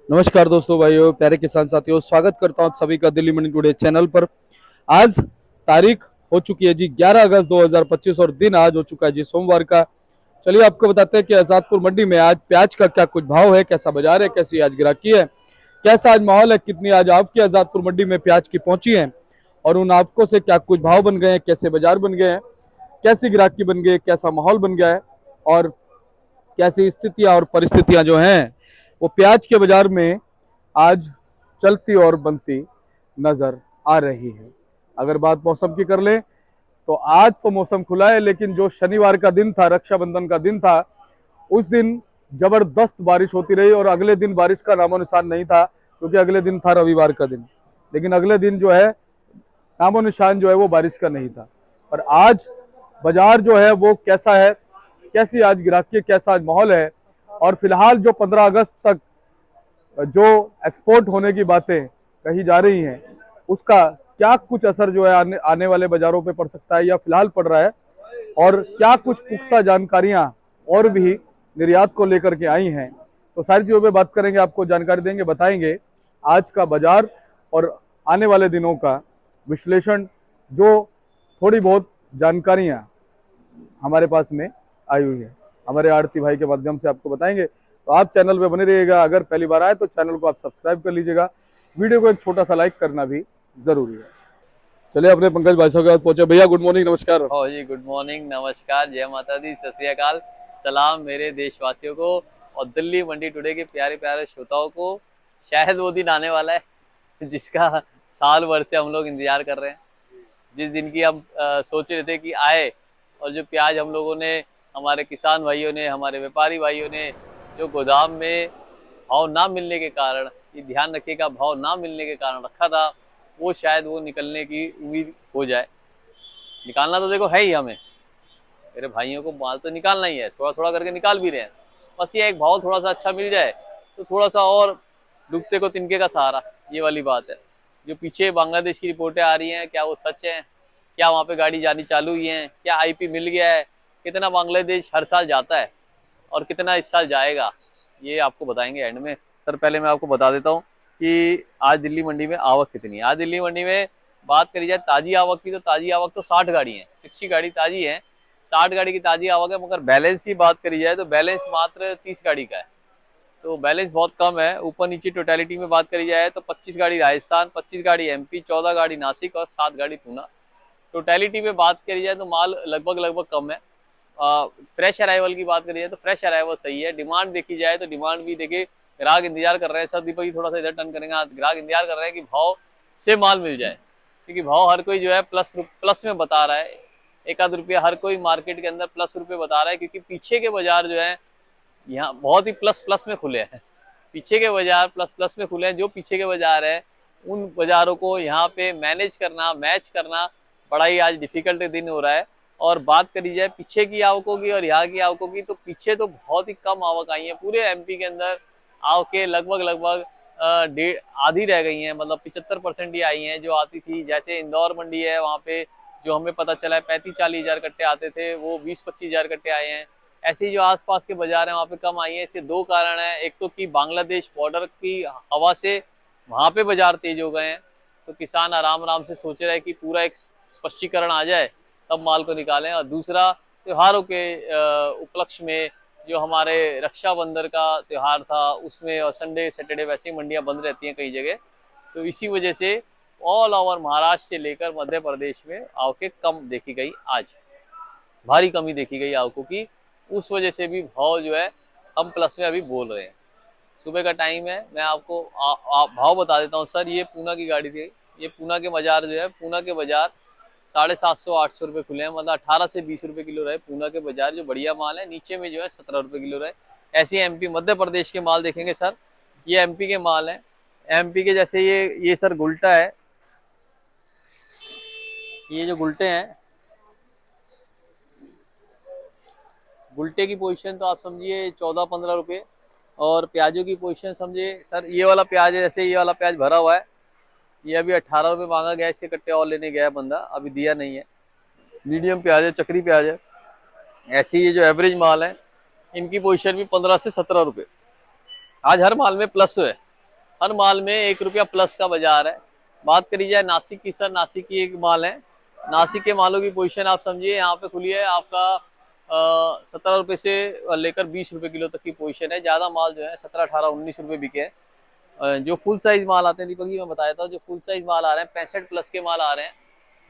नमस्कार दोस्तों, भाइयों, प्यारे किसान साथियों, स्वागत करता हूं आप सभी का दिल्ली मंडी टुडे चैनल पर। आज तारीख हो चुकी है जी 11 अगस्त 2025 और दिन आज हो चुका है जी सोमवार का। चलिए आपको बताते हैं कि आजादपुर मंडी में आज प्याज का क्या कुछ भाव है, कैसा बाजार है, कैसी आज गिराकी है, कैसा आज माहौल है, कितनी आज आपकी आजादपुर मंडी में प्याज की पहुंची है और उन आपको से क्या कुछ भाव बन गए हैं, कैसे बाजार बन गए हैं, कैसी गिराकी बन गई है, कैसा माहौल बन गया है और कैसी स्थितियां और परिस्थितियां जो हैं वो प्याज के बाजार में आज चलती और बनती नजर आ रही है। अगर बात मौसम की कर ले तो आज तो मौसम खुला है, लेकिन जो शनिवार का दिन था, रक्षाबंधन का दिन था, उस दिन जबरदस्त बारिश होती रही और अगले दिन बारिश का नामो निशान नहीं था, क्योंकि अगले दिन था रविवार का दिन। लेकिन अगले दिन जो है नामो निशान जो है वो बारिश का नहीं था। पर आज बाजार जो है वो कैसा है, कैसी आज गिराकी, कैसा आज माहौल है और फिलहाल जो 15 अगस्त तक जो एक्सपोर्ट होने की बातें कही जा रही हैं उसका क्या कुछ असर जो है आने वाले बाजारों पे पड़ सकता है या फिलहाल पड़ रहा है, और क्या कुछ पुख्ता जानकारियां और भी निर्यात को लेकर के आई हैं, तो सारी चीज़ों पे बात करेंगे, आपको जानकारी देंगे, बताएंगे आज का बाजार और आने वाले दिनों का विश्लेषण, जो थोड़ी बहुत जानकारियां हमारे पास में आई हुई है हमारे आड़ती भाई के माध्यम से आपको बताएंगे। तो आप चैनल पे बने रहिएगा। अगर पहली बार आए तो चैनल को आप सब्सक्राइब कर लीजिएगा, वीडियो को एक छोटा सा लाइक करना भी जरूरी है। चलिए अपने पंकज भाई साहब के पास पहुंचे। भैया गुड मॉर्निंग, नमस्कार। ओ जी, गुड मॉर्निंग, नमस्कार, जय माता दी, सत श्री अकाल। सलाम मेरे देशवासियों को और दिल्ली मंडी टुडे के प्यारे प्यारे श्रोताओं को। शायद वो दिन आने वाला है जिसका साल भर से हम लोग इंतजार कर रहे हैं, जिस दिन की हम सोच रहे थे कि आए, और जो प्याज हम लोगों ने, हमारे किसान भाइयों ने, हमारे व्यापारी भाइयों ने जो गोदाम में भाव ना मिलने के कारण, ये ध्यान रखिएगा, भाव ना मिलने के कारण रखा था, वो शायद वो निकलने की उम्मीद हो जाए। निकालना तो देखो है ही, हमें मेरे भाइयों को माल तो निकालना ही है, थोड़ा थोड़ा करके निकाल भी रहे हैं। बस ये एक भाव थोड़ा सा अच्छा मिल जाए तो थोड़ा सा और डूबते को तिनके का सहारा, ये वाली बात है। जो पीछे बांग्लादेश की रिपोर्टें आ रही हैं, क्या वो सच है? क्या वहाँ पे गाड़ी जानी चालू हुई है? क्या आईपी मिल गया है? कितना बांग्लादेश हर साल जाता है और कितना इस साल जाएगा, ये आपको बताएंगे एंड में। सर पहले मैं आपको बता देता हूँ कि आज दिल्ली मंडी में आवक कितनी है। आज दिल्ली मंडी में बात करी जाए ताजी आवक की, तो ताजी आवक तो 60 गाड़ी है, 60 गाड़ी ताजी है, 60 गाड़ी की ताजी आवक है। मगर बैलेंस की बात करी जाए तो बैलेंस मात्र 30 गाड़ी का है, तो बैलेंस बहुत कम है। ऊपर नीचे टोटलिटी में बात करी जाए तो 25 गाड़ी राजस्थान, 25 गाड़ी एमपी, 14 गाड़ी नासिक और 7 गाड़ी पूना। टोटलिटी में बात करी जाए तो माल लगभग लगभग कम है। फ्रेश अराइवल की बात करी जाए तो फ्रेश अराइवल सही है। डिमांड देखी जाए तो डिमांड भी देखिए, ग्राहक इंतजार कर रहे हैं। सर दीपक जी थोड़ा सा इधर टर्न करेंगे। ग्राहक इंतजार कर रहे हैं कि भाव से माल मिल जाए, क्योंकि भाव हर कोई जो है प्लस में बता रहा है। एक आध रुपया हर कोई मार्केट के अंदर प्लस रुपये बता रहा है, क्योंकि पीछे के बाजार जो है यहाँ बहुत ही प्लस प्लस में खुले हैं। पीछे के बाजार प्लस प्लस में खुले हैं। जो पीछे के बाजार है उन बाजारों को यहाँ पे मैनेज करना, मैच करना बड़ा ही आज डिफिकल्ट दिन हो रहा है। और बात करी जाए पीछे की आवकों की और यहाँ की आवकों की, तो पीछे तो बहुत ही कम आवक आई है। पूरे एमपी के अंदर आवकें लगभग लगभग आधी रह गई हैं, मतलब 75% ही आई हैं जो आती थी। जैसे इंदौर मंडी है, वहाँ पे जो हमें पता चला है 35-40 हजार कट्टे आते थे, वो 20-25 हजार कट्टे आए हैं। ऐसे ही जो आसपास के बाजार हैं वहाँ पे कम आई है। इसके दो कारण हैं। एक तो कि बांग्लादेश बॉर्डर की हवा से वहाँ पे बाजार तेज हो गए हैं, तो किसान आराम आराम से सोच रहे हैं कि पूरा एक स्पष्टीकरण आ जाए तब माल को निकालें। और दूसरा, त्योहारों के उपलक्ष्य में जो हमारे रक्षाबंधन का त्यौहार था उसमें, और संडे सैटरडे वैसे ही मंडियां बंद रहती हैं कई जगह, तो इसी वजह से ऑल ओवर महाराष्ट्र से लेकर मध्य प्रदेश में आवकें कम देखी गई। आज भारी कमी देखी गई आवकों की। उस वजह से भी भाव जो है हम प्लस में अभी बोल रहे हैं। सुबह का टाइम है, मैं आपको भाव बता देता हूँ। सर ये पूना की गाड़ी थी, ये पूना के बाजार जो है, पूना के बाजार 750-800 रुपये खुले हैं, मतलब 18 से 20 रुपये किलो रहे पूना के बाजार, जो बढ़िया माल है। नीचे में जो है 17 रुपये किलो रहे। ऐसे एमपी मध्य प्रदेश के माल देखेंगे सर, ये एमपी के माल है। एमपी के जैसे ये सर गुल्टा है, ये जो गुल्टे हैं, गुल्टे की पोजीशन तो आप समझिए 14-15 रुपये। और प्याजों की पोजीशन समझिए सर, ये वाला प्याज है, जैसे ये वाला प्याज भरा हुआ है, ये अभी 18 रुपये मांगा गया, इससे कट्टे और लेने गया बंदा, अभी दिया नहीं है। मीडियम प्याज है, चक्री प्याज है। ऐसे ये जो एवरेज माल है, इनकी पोजीशन भी 15 से 17 रुपये। आज हर माल में प्लस है, हर माल में 1 रुपया प्लस का बाजार है। बात करी जाए नासिक की, सर नासिक की एक माल है, नासिक के मालों की पोजीशन आप समझिए यहाँ पे खुली है आपका 17 रुपए से लेकर 20 रुपए किलो तक की पोजीशन है। ज्यादा माल जो है 17, 18, 19 रुपए बिके हैं। जो फुल साइज माल आते हैं दीपक जी, मैं बताया था, जो फुल साइज माल आ रहे हैं 65 प्लस के माल आ रहे हैं,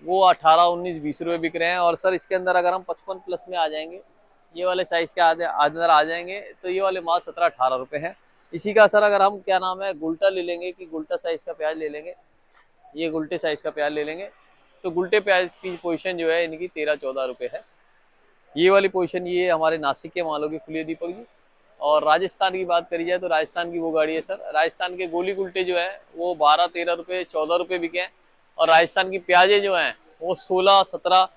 वो 18, 19, 20 रुपए बिक रहे हैं। और सर इसके अंदर अगर हम 55 प्लस में आ जाएंगे, ये वाले साइज के अंदर आ जाएंगे, तो ये वाले माल 17, 18 रुपए है। इसी का सर अगर हम क्या नाम है गुल्टा ले लेंगे, कि गुल्टा साइज का प्याज ले लेंगे, ये गुल्टे साइज का प्याज ले लेंगे, तो गुल्टे प्याज की पोजीशन जो है इनकी 13, 14 रुपए है। ये वाली पोजीशन ये हमारे नासिक के मालों की खुली है दीपक जी। और राजस्थान की बात करी जाए तो राजस्थान की वो गाड़ी है सर, राजस्थान के गोली गुल्टे जो है वो 12, 13 रुपए, 14 रुपए बिके हैं। और राजस्थान की प्याजे जो हैं वो 16, 17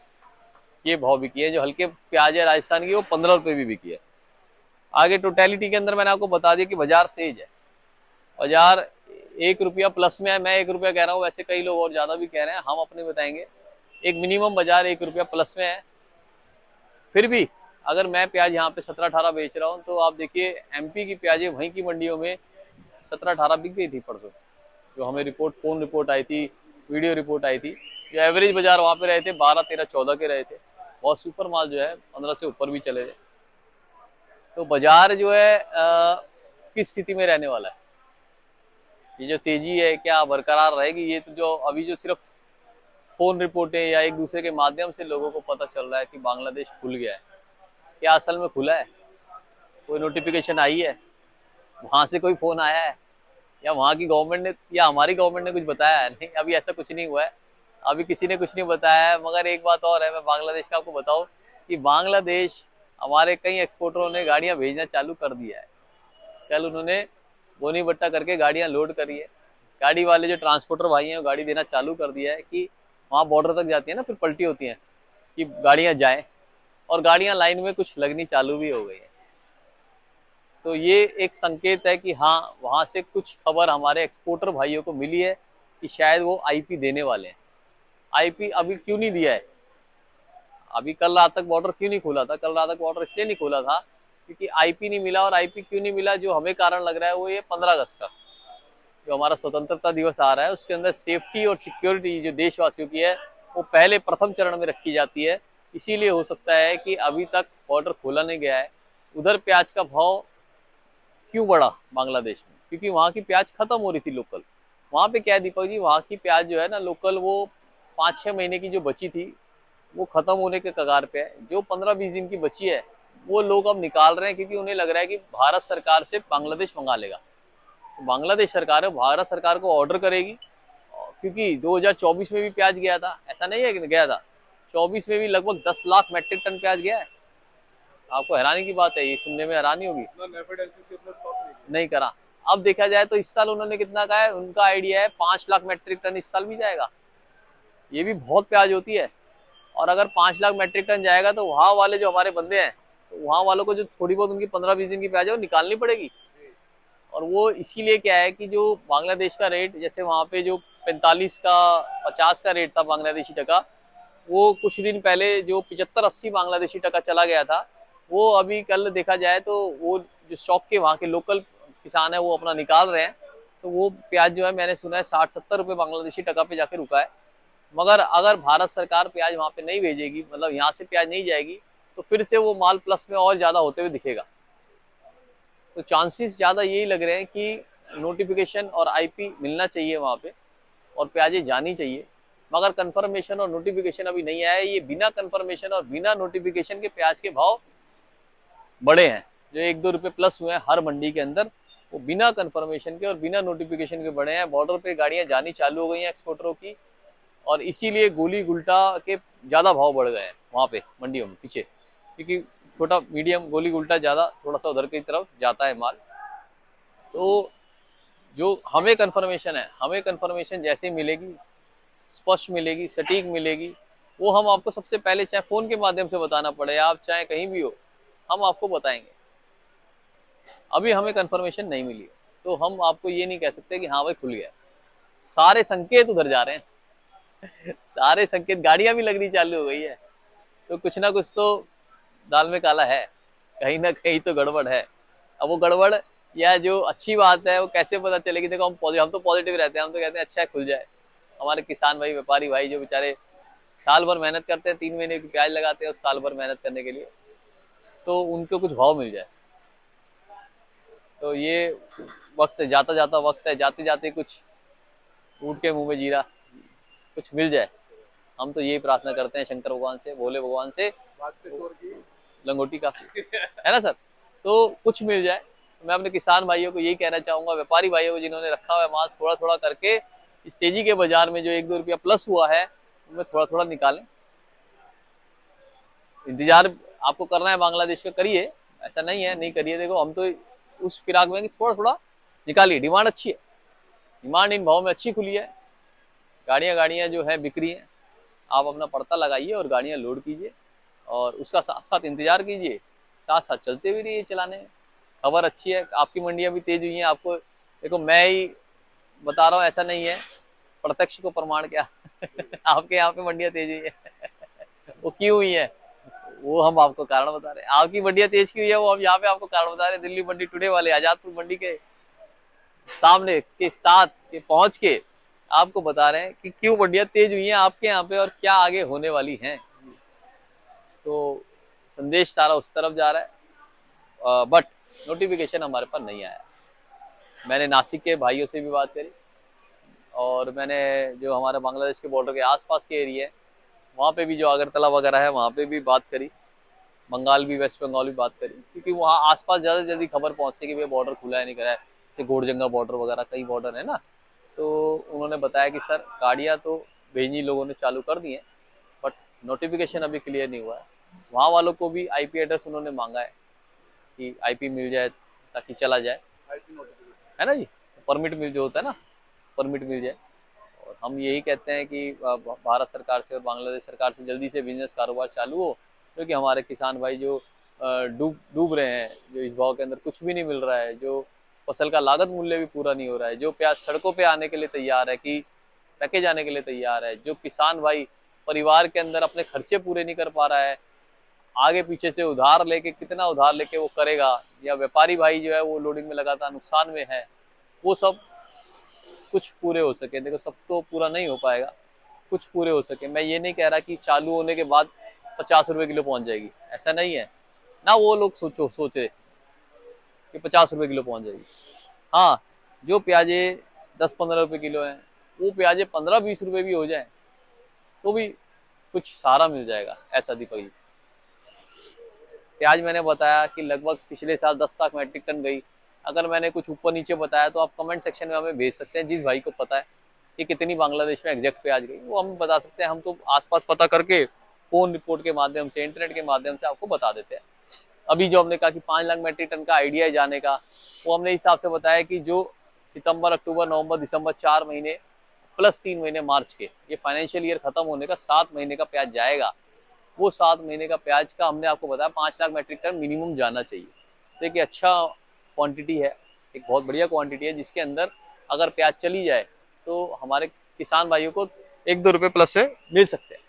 ये भाव बिकी है। जो हल्के प्याज है राजस्थान की वो 15 रुपए भी बिकी है। आगे टोटलिटी के अंदर मैंने आपको बता दिया कि बाजार तेज है, बाजार 1 रुपया प्लस में है। मैं 1 रुपया कह रहा हूँ, वैसे कई लोग और ज्यादा भी कह रहे हैं, हम अपने बताएंगे। एक मिनिमम बाजार 1 रुपया प्लस में है। फिर भी अगर मैं प्याज यहाँ पे 17, 18 बेच रहा हूँ, तो आप देखिए एमपी की प्याजें वहीं की मंडियों में 17, 18 बिक गई थी परसों। जो हमें रिपोर्ट, फोन रिपोर्ट आई थी, वीडियो रिपोर्ट आई थी, जो एवरेज बाजार वहां पे रहे थे 12, 13, 14 के रहे थे। बहुत सुपर माल जो है 15 से ऊपर भी चले थे। तो बाजार जो है किस स्थिति में रहने वाला है, ये जो तेजी है क्या बरकरार रहेगी? ये तो जो अभी जो सिर्फ फोन रिपोर्टें या एक दूसरे के माध्यम से लोगों को पता चल रहा है कि बांग्लादेश खुल गया है, क्या असल में खुला है? कोई नोटिफिकेशन आई है, वहां से कोई फोन आया है, या वहां की गवर्नमेंट ने या हमारी गवर्नमेंट ने कुछ बताया है? नहीं, अभी ऐसा कुछ नहीं हुआ है, अभी किसी ने कुछ नहीं बताया है। मगर एक बात और है, मैं बांग्लादेश का आपको बताऊं कि बांग्लादेश हमारे कई एक्सपोर्टरों ने गाड़ियां भेजना चालू कर दिया है। कल उन्होंने बोनी बट्टा करके गाड़ियां लोड करी है। गाड़ी वाले जो ट्रांसपोर्टर भाई हैं वो गाड़ी देना चालू कर दिया है कि वहां बॉर्डर तक जाती है ना, फिर पलटी होती है कि गाड़ियां जाएं, और गाड़ियां लाइन में कुछ लगनी चालू भी हो गई है। तो ये एक संकेत है कि हाँ, वहां से कुछ खबर हमारे एक्सपोर्टर भाइयों को मिली है कि शायद वो आईपी देने वाले हैं। आईपी अभी क्यों नहीं दिया है? अभी कल रात तक बॉर्डर क्यों नहीं खोला था? कल रात तक बॉर्डर इसलिए नहीं खोला था क्योंकि आईपी नहीं मिला। और आईपी क्यों नहीं मिला? जो हमें कारण लग रहा है वो ये 15 अगस्त का जो हमारा स्वतंत्रता दिवस आ रहा है, उसके अंदर सेफ्टी और सिक्योरिटी जो देशवासियों की है वो पहले प्रथम चरण में रखी जाती है। इसीलिए हो सकता है कि अभी तक बॉर्डर खोला नहीं गया है। उधर प्याज का भाव क्यों बढ़ा बांग्लादेश में? क्योंकि वहां की प्याज खत्म हो रही थी लोकल। वहां पे क्या है दीपक जी, वहां की प्याज जो है ना लोकल, वो 5-6 महीने की जो बची थी वो खत्म होने के कगार पे है। जो 15-20 दिन की बची है वो लोग अब निकाल रहे हैं, क्योंकि उन्हें लग रहा है कि भारत सरकार से बांग्लादेश मंगा लेगा। तो बांग्लादेश सरकार है, भारत सरकार को ऑर्डर करेगी, क्योंकि 2024 में भी प्याज गया था, ऐसा नहीं है कि गया था, 24 में भी लगभग 10 लाख मेट्रिक टन प्याज गया है। आपको हैरानी की बात है, ये सुनने में हैरानी होगी। नहीं करा। अब देखा जाए तो इस साल उन्होंने कितना कहा है, उनका आइडिया है 5 लाख मेट्रिक टन इस साल भी जाएगा। ये भी बहुत प्याज होती है। और अगर 5 लाख मेट्रिक टन जाएगा तो वहां वाले जो हमारे बंदे हैं, तो वहां वालों को जो थोड़ी बहुत उनकी 15-20 दिन की प्याज है वो निकालनी पड़ेगी। और वो इसीलिए क्या है कि जो बांग्लादेश का रेट, जैसे वहां पे जो 45 का 50 का रेट था बांग्लादेशी टका, वो कुछ दिन पहले जो 75-80 बांग्लादेशी टका चला गया था, वो अभी कल देखा जाए तो वो जो स्टॉक के वहां के लोकल किसान है वो अपना निकाल रहे हैं। तो वो प्याज जो है मैंने सुना है 60-70 रुपए बांग्लादेशी टका पे जाके रुका है। मगर अगर भारत सरकार प्याज वहां पे नहीं भेजेगी, मतलब यहाँ से प्याज नहीं जाएगी, तो फिर से वो माल प्लस में और ज्यादा होते हुए दिखेगा। तो चांसेस ज्यादा यही लग रहे हैं कि नोटिफिकेशन और आईपी मिलना चाहिए वहां पे और प्याजें जानी चाहिए। मगर कंफर्मेशन और नोटिफिकेशन अभी नहीं आया है। ये बिना कंफर्मेशन और बिना नोटिफिकेशन के प्याज के भाव बढ़े हैं, जो 1-2 रुपए प्लस हुए हैं हर मंडी के अंदर, वो बिना कंफर्मेशन के और बिना नोटिफिकेशन के बढ़े हैं। बॉर्डर पे गाड़ियां जानी चालू हो गई हैं एक्सपोर्टरों की, और इसीलिए गोली गुल्टा के ज्यादा भाव बढ़ गए हैं वहां पे मंडियों में पीछे, क्योंकि छोटा मीडियम गोली गुल्टा ज्यादा थोड़ा सा उधर की तरफ जाता है माल। तो जो हमें कंफर्मेशन है, हमें कंफर्मेशन जैसे मिलेगी, स्पष्ट मिलेगी, सटीक मिलेगी, वो हम आपको सबसे पहले, चाहे फोन के माध्यम से बताना पड़े, आप चाहे कहीं भी हो, हम आपको बताएंगे। अभी हमें कंफर्मेशन नहीं मिली, तो हम आपको ये नहीं कह सकते कि हाँ भाई खुल गया। सारे संकेत उधर जा रहे हैं, सारे संकेत, गाड़ियां भी लगनी चालू हो गई है। तो कुछ ना कुछ तो दाल में काला है, कहीं ना कहीं तो गड़बड़ है। अब वो गड़बड़ या जो अच्छी बात है वो कैसे पता चलेगी? देखो हम तो पॉजिटिव रहते हैं, हम तो कहते हैं अच्छा है खुल जाए। हमारे किसान भाई, व्यापारी भाई जो बेचारे साल भर मेहनत करते हैं, 3 महीने की प्याज लगाते हैं उस साल भर मेहनत करने के लिए, तो उनको कुछ भाव मिल जाए। तो ये वक्त जाता जाता वक्त है, जाते जाते कुछ ऊँट के मुंह में जीरा, कुछ मिल जाए। हम तो यही प्रार्थना करते हैं शंकर भगवान से, भोले भगवान से, लंगोटी काफी है ना सर। तो कुछ मिल जाए। मैं अपने किसान भाइयों को यही कहना चाहूंगा, व्यापारी भाइयों को जिन्होंने रखा हुआ है माल, थोड़ा थोड़ा करके इस तेजी के बाजार में जो 1-2 रुपया प्लस हुआ है उनमें थोड़ा थोड़ा निकालें। इंतजार आपको करना है बांग्लादेश का, करिए, ऐसा नहीं है नहीं करिए। देखो हम तो उस फिराक में कि थोड़ा थोड़ा निकालिए। डिमांड अच्छी है, डिमांड इन भाव में अच्छी खुली है, गाड़ियां गाड़ियां जो है बिक रही हैं। आप अपना पड़ता लगाइए और गाड़ियां लोड कीजिए और उसका साथ साथ इंतजार कीजिए, साथ साथ चलते भी रहिए चलाने में। खबर अच्छी है, आपकी मंडियां भी तेज हुई हैं। आपको देखो मैं ही बता रहा हूँ, ऐसा नहीं है, प्रत्यक्ष को प्रमाण क्या आपके यहाँ पे मंडियां तेज हुई है वो क्यों हुई है, वो हम आपको कारण बता रहे हैं। आपकी मंडियां तेज क्यों हुई है वो हम यहाँ पे आपको कारण बता रहे हैं। दिल्ली मंडी टुडे वाले आजादपुर मंडी के सामने के साथ के पहुंच के आपको बता रहे हैं कि क्यों मंडियां तेज हुई हैं आपके यहाँ पे और क्या आगे होने वाली हैं। तो संदेश सारा उस तरफ जा रहा है, बट नोटिफिकेशन हमारे पास नहीं आया। मैंने नासिक के भाइयों से भी बात करी और मैंने जो हमारे बांग्लादेश के बॉर्डर के आसपास के एरिया है वहाँ पे भी, जो अगरतला वगैरह है वहाँ पे भी बात करी, बंगाल भी, वेस्ट बंगाल भी बात करी, क्योंकि वहाँ आसपास ज़्यादा से जल्दी खबर पहुँचती कि भैया बॉर्डर खुला है नहीं करा है। जैसे गोड़जंगा बॉर्डर वगैरह कई बॉर्डर है ना, तो उन्होंने बताया कि सर गाड़ियाँ तो भेजनी लोगों ने चालू कर दी हैं, बट नोटिफिकेशन अभी क्लियर नहीं हुआ है। वहाँ वालों को भी आईपी एड्रेस उन्होंने मांगा है कि आईपी मिल जाए ताकि चला जाए, है ना जी, परमिट मिल जो होता है ना, परमिट मिल जाए। और हम यही कहते हैं कि भारत सरकार से और बांग्लादेश सरकार से जल्दी से बिजनेस कारोबार चालू हो, क्योंकि हमारे किसान भाई जो डूब डूब रहे हैं, जो इस भाव के अंदर कुछ भी नहीं मिल रहा है, जो फसल का लागत मूल्य भी पूरा नहीं हो रहा है, जो प्याज सड़कों पे आने के लिए तैयार है कि पैकेज आने के लिए तैयार है, जो किसान भाई परिवार के अंदर अपने खर्चे पूरे नहीं कर पा रहा है, आगे पीछे से उधार लेके, कितना उधार लेके वो करेगा, या व्यापारी भाई जो है वो लोडिंग में लगातार नुकसान में है, वो सब कुछ पूरे हो सके। देखो सब तो पूरा नहीं हो पाएगा, कुछ पूरे हो सके। मैं ये नहीं कह रहा कि चालू होने के बाद 50 रुपए किलो पहुंच जाएगी, ऐसा नहीं है ना। वो लोग सोचे कि 50 रुपए किलो पहुंच जाएगी। हाँ, जो प्याजे 10-15 रुपए किलो है, वो प्याजे 15-20 रुपए भी हो जाए तो भी कुछ सहारा मिल जाएगा। ऐसा दीपक जी, प्याज मैंने बताया कि लगभग पिछले साल 10 लाख मैट्रिक टन गई। अगर मैंने कुछ ऊपर नीचे बताया तो आप कमेंट सेक्शन में हमें भेज सकते हैं। जिस भाई को पता है कि कितनी बांग्लादेश में एग्जैक्ट प्याज गई, वो हम बता सकते हैं। हम तो आसपास पता करके फोन रिपोर्ट के माध्यम से, इंटरनेट के माध्यम से आपको बता देते हैं। अभी जो हमने कहा कि 5 लाख मैट्रिक टन का आइडिया है जाने का, वो हमने हिसाब से बताया कि जो सितंबर, अक्टूबर, नवंबर, दिसंबर 4 महीने प्लस 3 महीने मार्च के, ये फाइनेंशियल ईयर खत्म होने का 7 महीने का प्याज जाएगा। वो 7 महीने का प्याज का हमने आपको बताया 5 लाख मैट्रिक टन मिनिमम जाना चाहिए। देखिए अच्छा क्वांटिटी है, एक बहुत बढ़िया क्वांटिटी है, जिसके अंदर अगर प्याज चली जाए तो हमारे किसान भाइयों को 1-2 रुपए प्लस से मिल सकते हैं।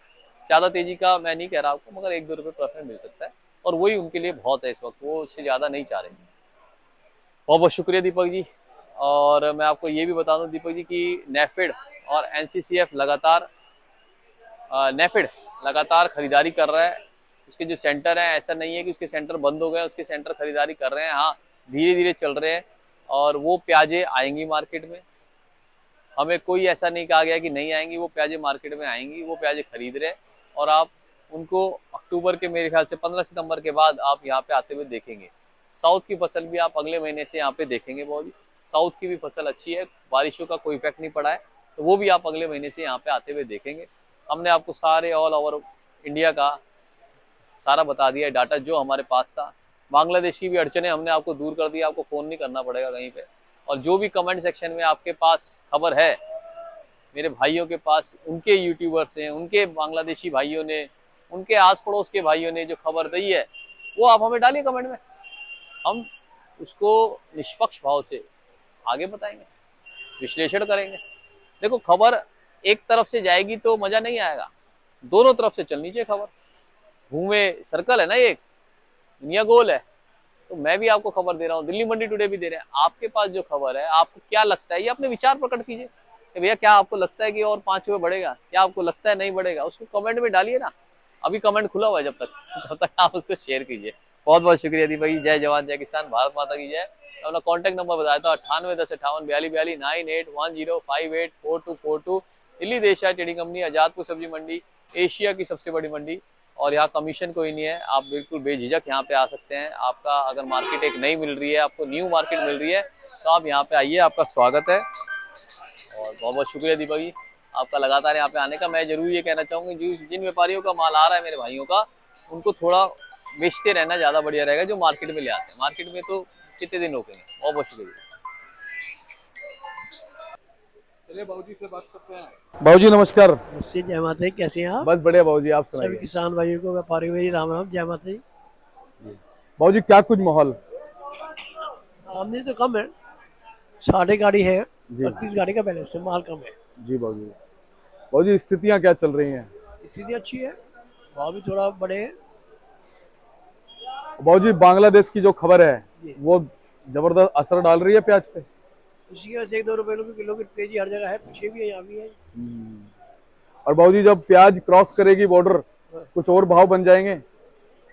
ज़्यादा तेजी का मैं नहीं कह रहा आपको, मगर 1-2 रुपए प्लस में मिल सकता है, और वही उनके लिए बहुत है इस वक्त, वो उससे ज़्यादा नहीं चाह रहे। बहुत बहुत शुक्रिया दीपक जी। और मैं आपको ये भी बता दूं दीपक जी कि नेफेड और एनसीसीएफ नेफेड लगातार खरीदारी कर रहा है। उसके जो सेंटर है, ऐसा नहीं है कि उसके सेंटर बंद हो गए, उसके सेंटर खरीदारी कर रहे हैं। हाँ, धीरे धीरे चल रहे हैं और वो प्याजे आएंगी मार्केट में। हमें कोई ऐसा नहीं कहा गया कि नहीं आएंगी, वो प्याजे मार्केट में आएंगी, वो प्याजे खरीद रहे हैं। और आप उनको अक्टूबर के, मेरे ख्याल से 15 सितंबर के बाद आप यहाँ पे आते हुए देखेंगे। साउथ की फसल भी आप अगले महीने से यहाँ पे देखेंगे। बहुत साउथ की भी फसल अच्छी है, बारिशों का कोई इफेक्ट नहीं पड़ा है, तो वो भी आप अगले महीने से यहाँ पे आते हुए देखेंगे। हमने आपको सारे ऑल ओवर इंडिया का सारा बता दिया है डाटा जो हमारे पास था। बांग्लादेश की भी अड़चने हमने आपको दूर कर दी, आपको फोन नहीं करना पड़ेगा कहीं पे। और जो भी कमेंट सेक्शन में आपके पास खबर है, मेरे भाइयों के पास, उनके यूट्यूबर्स हैं, उनके बांग्लादेशी भाइयों ने, उनके आस पड़ोस के भाइयों ने जो खबर दी है, वो आप हमें डालिए कमेंट में। हम उसको निष्पक्ष भाव से आगे बताएंगे, विश्लेषण करेंगे। देखो खबर एक तरफ से जाएगी तो मजा नहीं आएगा, दोनों तरफ से चलनी चाहिए खबर। घूमे सर्कल है ना, एक दुनिया गोल है, तो मैं भी आपको खबर दे रहा हूँ, दिल्ली मंडी टुडे भी दे रहे हैं। आपके पास जो खबर है, आपको क्या लगता है, ये अपने विचार प्रकट कीजिए कि भैया क्या आपको लगता है कि और 5 रुपए बढ़ेगा, क्या आपको लगता है नहीं बढ़ेगा, उसको कमेंट में डालिए ना। अभी कमेंट खुला हुआ है जब तक आप उसको शेयर कीजिए। बहुत बहुत शुक्रिया दीपक जी। जय जवान जय किसान, भारत माता की जय। अपना कॉन्टैक्ट नंबर बताया था 9810584242 9810584242। दिल्ली देशा ट्रेडिंग कंपनी, आजादपुर सब्जी मंडी, एशिया की सबसे बड़ी मंडी। और यहाँ कमीशन कोई नहीं है, आप बिल्कुल बेझिझक यहाँ पे आ सकते हैं। आपका अगर मार्केट एक नई मिल रही है, आपको न्यू मार्केट मिल रही है, तो आप यहाँ पे आइए, आपका स्वागत है। और बहुत बहुत शुक्रिया दीपक जी आपका लगातार यहाँ पे आने का। मैं जरूर ये कहना चाहूंगी, जिन व्यापारियों का माल आ रहा है मेरे भाइयों का, उनको थोड़ा बेचते रहना ज्यादा बढ़िया रहेगा, जो मार्केट में ले आते हैं। मार्केट में तो कितने दिन रोकेंगे। बहुत बहुत शुक्रिया। चलिए बाबूजी से बात करते हैं। बाबूजी नमस्कार। नमस्ते, जय माता दी। कैसे हैं आप? बस बढ़िया बाबूजी, आप सभी सुनाइए। किसान भाइयों को, व्यापारियों को राम राम, जय माता दी। बाबूजी क्या कुछ माहौल? आमदनी तो कम है, 60 गाड़ी है, जी। 32 गाड़ी का बैलेंस है, माल कम है। जी बाबूजी। बाबूजी स्थितियां क्या चल रही हैं? स्थिति अच्छी है, भाव भी थोड़ा बढ़े हैं। बाबूजी बांग्लादेश की जो खबर है जी। वो जबरदस्त असर डाल रही है प्याज पे। इसी वजह से 1-2 रुपए किलो की तेजी हर जगह है, पीछे भी है, यहाँ भी है। और बाबूजी जब प्याज क्रॉस करेगी बॉर्डर, कुछ और भाव बन जाएंगे।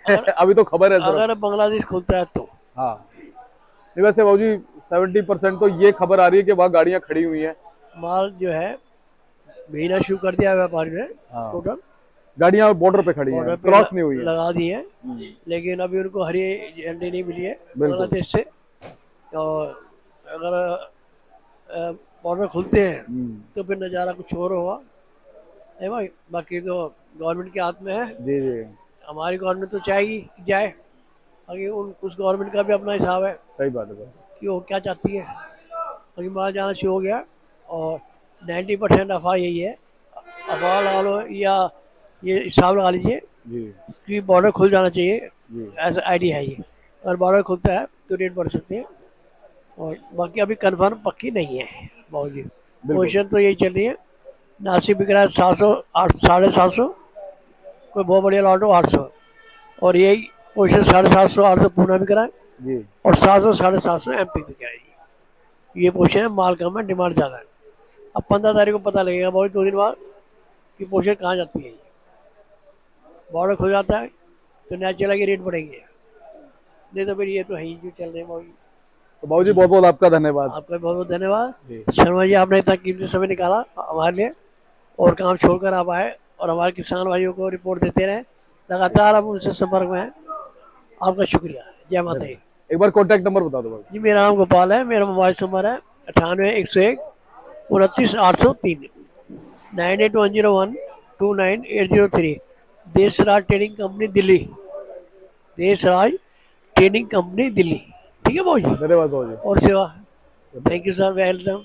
अभी तो खबर है सिर्फ। अगर बांग्लादेश खुलता है तो। हाँ नहीं, वैसे बाबूजी 70% तो ये खबर आ रही है कि वहाँ गाड़ियां खड़ी हुई हैं। माल जो है भेजना शुरू कर दिया है व्यापारी ने। हाँ। टोटल गाड़ियां बॉर्डर पे खड़ी हैं, क्रॉस नहीं हुई है। लगा दी है, लेकिन अभी उनको हरी झंडी नहीं मिली है बिल्कुल। बांग्लादेश से। और अगर बॉर्डर खुलते हैं तो फिर नज़ारा कुछ और होगा, है भाई। बाकी तो गवर्नमेंट के हाथ में है। जी जी हमारी गवर्नमेंट तो चाहेगी कि जाए, बाकी उस गवर्नमेंट का भी अपना हिसाब है सही बात है भाई। कि वो क्या चाहती है। बाकी माल जाना शुरू हो गया और 90% अफवाह यही है। अफवाह लगा लो या ये हिसाब लगा लीजिए जी कि बॉर्डर खुल जाना चाहिए, जी ऐसा आइडिया है ये। अगर बॉर्डर खुलता है तो रेट बढ़ सकते हैं। और बाकी अभी कंफर्म पक्की नहीं है बाबू जी। पोजिशन तो यही चल रही है। नासिक बिक रहा है 700, 750, कोई बहुत बढ़िया लॉट हो 800। और यही पोजिशन 750, 800 पूना बिक रहा है जी। और 700, 750 MP बिक रहा है जी। ये पोजिशन है, माल कम है, डिमांड ज़्यादा है। अब 15 तारीख को पता लगेगा बहुत 2 दिन बाद कि पोजिशन कहाँ जाती है। बॉर्डर खुल जाता है तो नेचुरल के रेट बढ़ेंगे, नहीं तो फिर ये तो है ही जो चल रहे हैं बाबू जी। तो बाबूजी बहुत बहुत आपका धन्यवाद। आपका बहुत बहुत धन्यवाद जी। शर्मा जी, आपने इतना कीमती समय निकाला हमारे लिए और काम छोड़कर आप आए और हमारे किसान भाइयों को रिपोर्ट देते रहे। लगातार आप उनसे संपर्क में हैं, आपका शुक्रिया। जय माता दी। एक बार कॉन्टैक्ट नंबर बता दो बाबूजी। जी, मेरा नाम गोपाल है, मेरा मोबाइल नंबर है 98 101 29 803, 98 101 29803। Deshraj trading company Delhi, Deshraj trading company Delhi. ठीक है बाबू जी, धन्यवाद बाबूजी। और सेवा। Thank you sir, welcome.